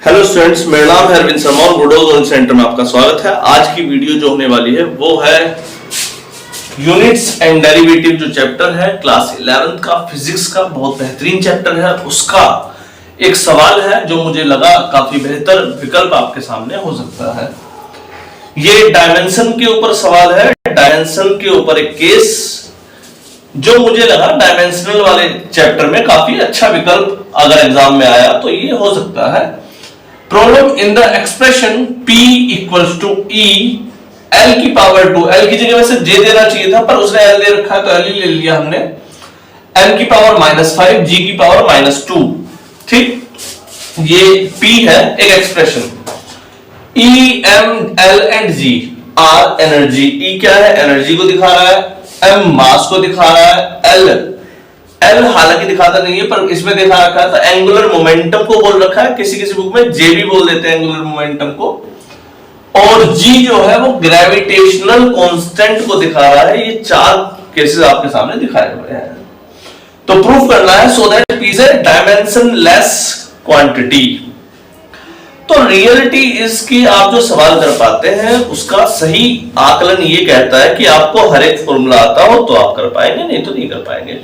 Hello students, मेरा नाम है अरविंद शर्मा और बोडो सेंटर में आपका स्वागत है। आज की वीडियो जो होने वाली है वो है यूनिट्स एंड डेरिवेटिव जो चैप्टर है क्लास 11th का फिजिक्स का बहुत बेहतरीन चैप्टर है। उसका एक सवाल है जो मुझे लगा काफी बेहतर विकल्प आपके सामने हो सकता है। ये डायमेंशन के ऊपर सवाल है, डायमेंशन के ऊपर एक केस जो मुझे लगा डायमेंशनल वाले चैप्टर में काफी अच्छा विकल्प अगर एग्जाम में आया तो ये हो सकता है। Problem in the expression P equals to E L की पावर 2, L की जगह वैसे J देना चाहिए था पर उसने L दे रखा है तो L ही ले लिया हमने। M की पावर -5, G की पावर -2, ठीक, ये P है एक expression. E, M, L and G are energy. E क्या है? एनर्जी को दिखा रहा है। M मास को दिखा रहा है। L हालांकि दिखाता नहीं है पर इसमें दिखा रखा है तो एंगुलर मोमेंटम को बोल रखा है। किसी किसी बुक में J भी बोल देते हैं एंगुलर मोमेंटम को। और G जो है वो ग्रेविटेशनल कांस्टेंट को दिखा रहा है। ये चार केसेस आपके सामने दिखाए हुए हैं। तो प्रूफ करना है so that P is a dimensionless quantity. तो रियलिटी इसकी आप जो सवाल कर पाते हैं उसका सही आकलन ये कहता है कि आपको हर एक फॉर्मूला आता हो तो आप कर पाएंगे, नहीं तो नहीं कर पाएंगे।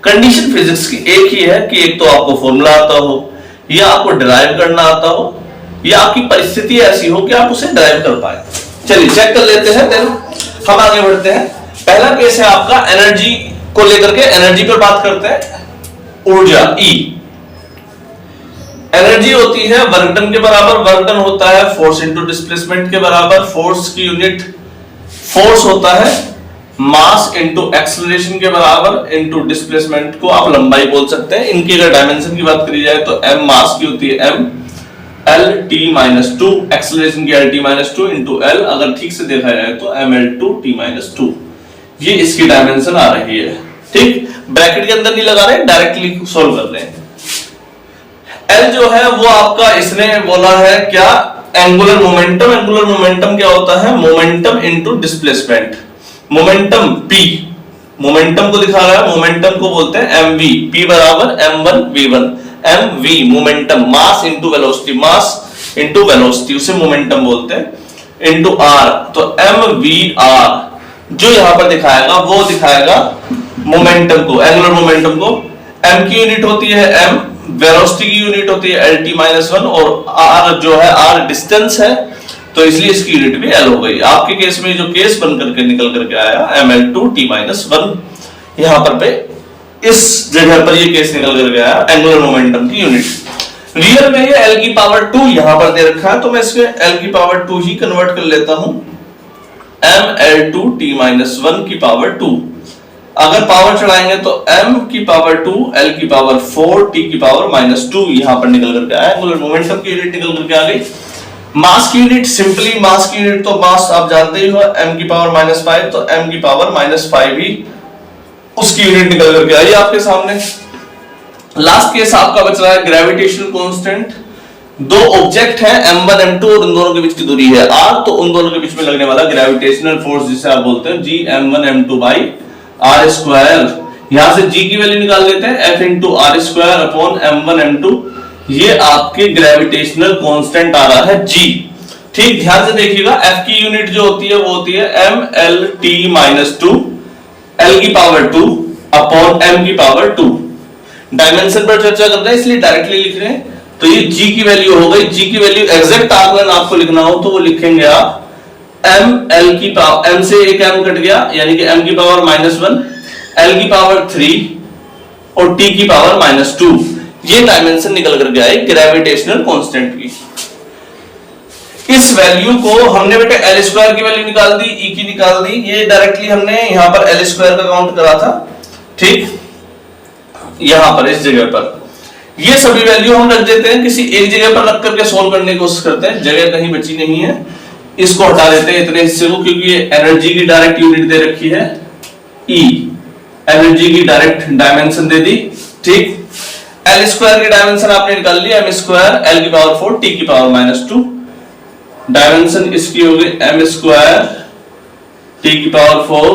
कंडीशन फिजिक्स की एक ही है कि एक तो आपको फॉर्मूला आता हो या आपको डिराइव करना आता हो या आपकी परिस्थिति ऐसी हो कि आप उसे डिराइव कर पाए। चलिए चेक कर लेते हैं, देन हम आगे बढ़ते हैं। पहला केस है आपका एनर्जी को लेकर के, एनर्जी पर बात करते हैं। ऊर्जा E एनर्जी होती है वर्क डन के बराबर। वर्क डन होता है फोर्स इनटू डिस्प्लेसमेंट के बराबर। फोर्स की यूनिट फोर्स होता है मास इनटू एक्सेलरेशन के बराबर इनटू डिस्प्लेसमेंट को आप लंबाई बोल सकते हैं। इनकी अगर डायमेंशन की बात करी जाए तो m मास की होती है m L-T-2, एक्सेलरेशन की L-T-2 इनटू L। अगर ठीक से देखा जाए तो mL-T-2, ये इसकी डायमेंशन आ रही है। ठीक, ब्रैकेट के अंदर नहीं लगा रहे, डायरेक्टली सॉल्व कर रहे हैं। L जो है वो आपका इसने बोला है क्या? Angular momentum. एंगुलर मोमेंटम क्या होता है? Momentum into displacement. Momentum P, momentum को दिखा रहा है, मोमेंटम को बोलते हैं mv। P बराबर m1v1। mv momentum, mass into velocity, mass into velocity उसे मोमेंटम बोलते हैं, इनटू r। तो mvr जो यहां पर दिखाएगा वो दिखाएगा मोमेंटम को, एंगुलर मोमेंटम को। m की यूनिट होती है m, वेलोसिटी की यूनिट होती है L-T-1 और r जो है r डिस्टेंस है तो इसलिए इसकी यूनिट भी L हो गई। आपके केस में जो केस बन करके निकल करके आया mL2T-1, यहां पर पे इस जगह पर ये केस निकल करके आया एंगुलर मोमेंटम की यूनिट। रियल में ये L की पावर 2 यहां पर दे रखा है तो मैं इसमें L की पावर 2 ही कन्वर्ट कर लेता हूं। mL2T-1 की पावर 2। अगर पावर चढ़ाएंगे तो m की पावर 2, L की पावर 4, T की पावर -2 यहां पर निकल करके आया। एंगुलर मोमेंटम की यूनिट निकल करके आ गई। मास की यूनिट, सिंपली मास की यूनिट तो मास आप जानते ही हो, m की पावर -5 तो m की पावर -5 ही उसकी यूनिट निकल करके आई आपके सामने। लास्ट केस आपका बच रहा है ग्रेविटेशनल कांस्टेंट। दो ऑब्जेक्ट हैं m1 m2 और उन दोनों के बीच की दूरी है r, तो उन दोनों के बीच में लगने वाला ग्रेविटेशनल फोर्स जिसे आप बोलते हैं g m1 m2 by r square. यहां से g की वैल्यू निकाल लेते हैं f into r square upon m1 m2। ये आपके ग्रेविटेशनल कांस्टेंट आ रहा है g। ठीक, ध्यान से देखिएगा, f की यूनिट जो होती है वो होती है mL-T-2, L की पावर 2 अपॉन m की पावर 2। डायमेंशन पर चर्चा करते हैं इसलिए डायरेक्टली लिख रहे हैं। तो ये g की वैल्यू हो गई। g की वैल्यू एग्जैक्ट आकलन आपको लिखना हो तो वो लिखेंगे आप mL की पावर, m से एक m कट गया यानी कि m की पावर -1, L की पावर 3 और T की पावर -2। ये डायमेंशन निकल कर गया है ग्रेविटेशनल कांस्टेंट की। इस वैल्यू को हमने बेटा L स्क्वायर की वैल्यू निकाल दी, E की निकाल दी। ये डायरेक्टली हमने यहां पर L स्क्वायर का काउंट करा था। ठीक, यहां पर इस जगह पर ये सभी वैल्यू हम रख देते हैं, किसी एक जगह पर रख करके सोल्व करने की कोशिश करते हैं। जगह कहीं बची नहीं है, इसको हटा देते हैं इतने हिस्से को, क्योंकि ये एनर्जी की डायरेक्ट यूनिट दे रखी है E, एनर्जी की डायरेक्ट डायमेंशन दे दी। ठीक, L स्क्वायर की डायमेंशन आपने निकाल लिया, m स्क्वायर L की पावर 4 T की पावर -2। डायमेंशन इसकी हो गई m स्क्वायर T की पावर 4,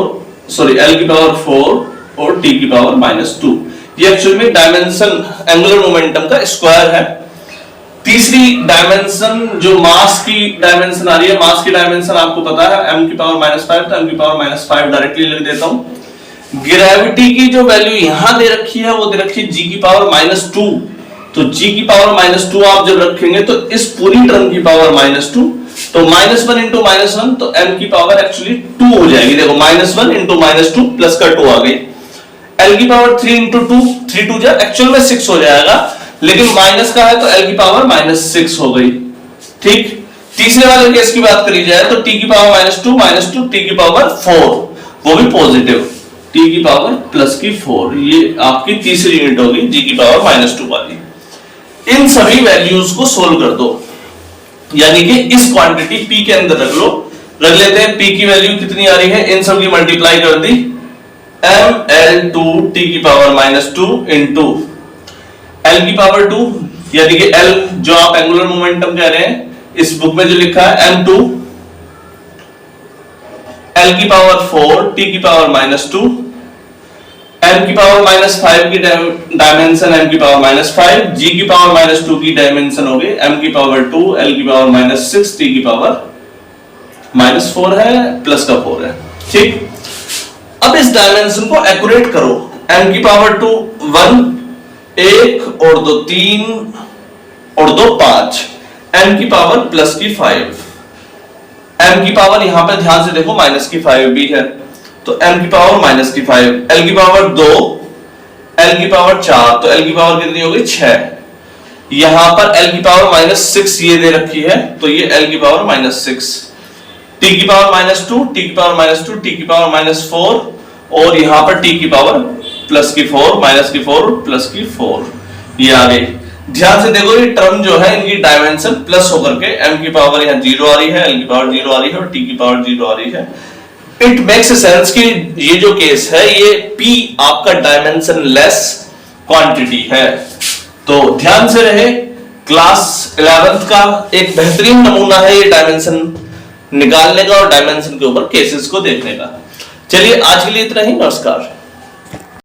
सॉरी L की पावर 4 और T की पावर -2। ये एक्चुअली में डायमेंशन एंगुलर मोमेंटम का स्क्वायर है। तीसरी डायमेंशन जो मास की डायमेंशन आ रही है, मास की डायमेंशन आपको पता है m की पावर -5, तो m की पावर -5 डायरेक्टली लिख देता हूं। ग्रेविटी की जो वैल्यू यहां दे रखी है वो दे रखी है g की पावर -2, तो g की पावर -2 आप जब रखेंगे तो इस पूरी टर्म की पावर -2, तो -1 इंटू -1 तो m की पावर एक्चुअली 2 हो जाएगी। देखो -1 इंटू -2 प्लस का 2 आ गई। l की पावर 3 इंटू 2, 3 2 जा एक्चुअल में 6 हो जाएगा, लेकिन माइनस का है तो l की पावर -6 हो गई। ठीक, तीसरे वाले केस की बात करी जाए तो t की पावर -2 t की पावर 4, वो भी पॉजिटिव, t की पावर प्लस की 4, ये आपकी तीसरी यूनिट होगी g की पावर -2 वाली। इन सभी वैल्यूज को सोल्व कर दो, यानी कि इस क्वांटिटी p के अंदर रख लो। रख लेते हैं p की वैल्यू कितनी आ रही है, इन सब की मल्टीप्लाई कर दी, ml2 t की पावर -2 इंटू l की पावर 2, यानी कि l जो आप एंगुलर मोमेंटम कह रहे हैं, इस बुक में जो लिखा है m2, l की पावर 4 t की पावर -2, m की पावर -5 की डायमेंशन m की पावर -5, g की पावर -2 की डायमेंशन हो गई m की पावर 2, l की पावर -6, t की पावर -4 है, प्लस का 4 है। ठीक, अब इस डायमेंशन को एक्यूरेट करो, m की पावर 2 1, 1 और 2 3 और 2 5, m की पावर प्लस की 5, m की पावर यहां पे ध्यान से देखो माइनस की 5 भी है, तो m की पावर माइनस की 5, l की पावर 2, l की पावर 4, तो l की पावर कितनी हो गई 6। यहां पर l की पावर -6 ये दे रखी है, तो ये l की पावर -6, t की पावर -2, t की पावर -2, t की पावर -4, और यहां पर t की पावर प्लस की 4, माइनस की 4, प्लस की 4, ये आ गई। ध्यान से देखो ये टर्म जो है इनकी डायमेंशन प्लस होकर के m की पावर यहां 0 आ रही है, l की पावर 0 आ रही है और t की पावर 0 आ रही है। इट मेक्स सेंस कि ये जो केस है ये p आपका डायमेंशन लेस क्वांटिटी है। तो ध्यान से रहे, क्लास 11th का एक बेहतरीन नमूना है ये डायमेंशन निकालने का और डायमेंशन के ऊपर केसेस को देखने का। चलिए आज के लिए इतना ही, नमस्कार।